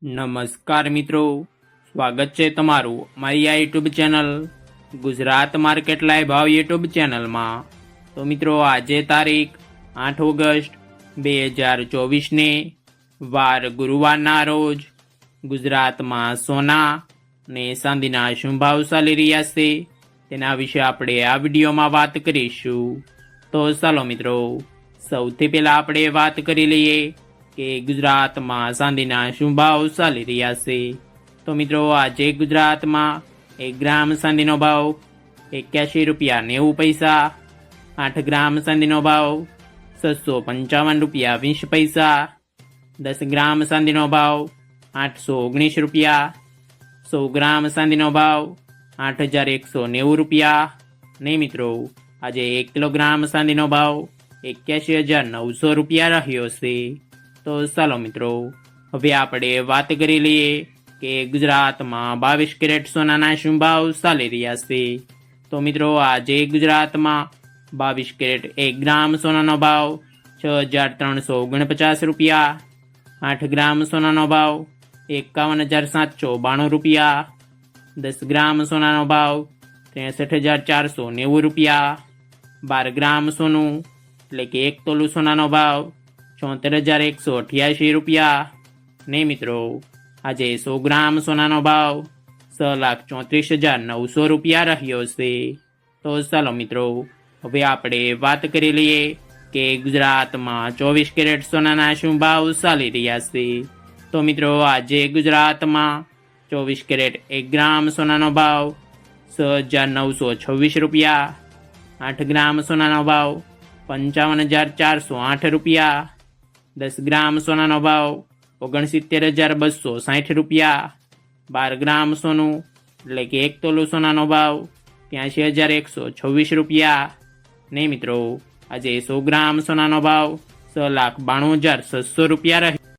નમસ્કાર મિત્રો, સ્વાગત છે તમારું મારી આ YouTube channel Gujarat market live ભાવ યુટ્યુબ ચેનલમાં। તો મિત્રો, આજે તારીખ 8 ઓગસ્ટ 2024ને વાર ગુરુવારના રોજ ગુજરાતમાં સોના અને ચાંદીના શું ભાવ ચાલી રહ્યા છે તેના વિશે આપણે આ વિડીયોમાં વાત કરીશું। તો ચાલો મિત્રો, સૌથી પહેલાં આપણે વાત કરી લઈએ કે ગુજરાતમાં ચાંદીના શું ભાવ ચાલી રહ્યા છે। તો મિત્રો, આજે ગુજરાતમાં 1 ગ્રામ ચાંદીનો ભાવ 81 રૂપિયા 90 પૈસા, 8 ગ્રામ ચાંદીનો ભાવ 655 રૂપિયા 20 પૈસા, 10 ગ્રામ ચાંદીનો ભાવ 819 રૂપિયા, 100 ગ્રામ ચાંદીનો ભાવ 8190 રૂપિયા ને મિત્રો, આજે 1 કિલોગ્રામ ચાંદીનો ભાવ 81,900 રૂપિયા રહ્યો છે। તો ચાલો મિત્રો, હવે આપણે વાત કરી લઈએ કે ગુજરાતમાં 22 કેરેટ સોનાના શું ભાવ ચાલી રહ્યા છે। તો મિત્રો, આજે ગુજરાતમાં 22 કેરેટ 1 ગ્રામ સોનાનો ભાવ 6,349 રૂપિયા, 8 ગ્રામ સોનાનો ભાવ 51,792 રૂપિયા, 10 ગ્રામ સોનાનો ભાવ 63,490 રૂપિયા, 12 ગ્રામ સોનું એટલે કે 1 તોલું સોનાનો ભાવ 74,188 રૂપિયા ને મિત્રો, આજે 100 ગ્રામ સોનાનો ભાવ 6,34,900 રૂપિયા રહ્યો છે। તો ચાલો મિત્રો, હવે આપણે વાત કરી લઈએ કે ગુજરાતમાં 24 કેરેટ સોનાના શું ભાવ ચાલી રહ્યા છે। તો મિત્રો, આજે ગુજરાતમાં 24 કેરેટ 1 ગ્રામ સોનાનો ભાવ 6,926 રૂપિયા, 8 ગ્રામ સોનાનો ભાવ 55,408 રૂપિયા, 10 ગ્રામ સોનાનો ભાવ 69,260 રૂપિયા, 12 ગ્રામ સોનું એટલે કે 1 તોલું સોનાનો ભાવ 83,126 રૂપિયા ને મિત્રો, આજે 100 ગ્રામ સોનાનો ભાવ 6,92,600 રૂપિયા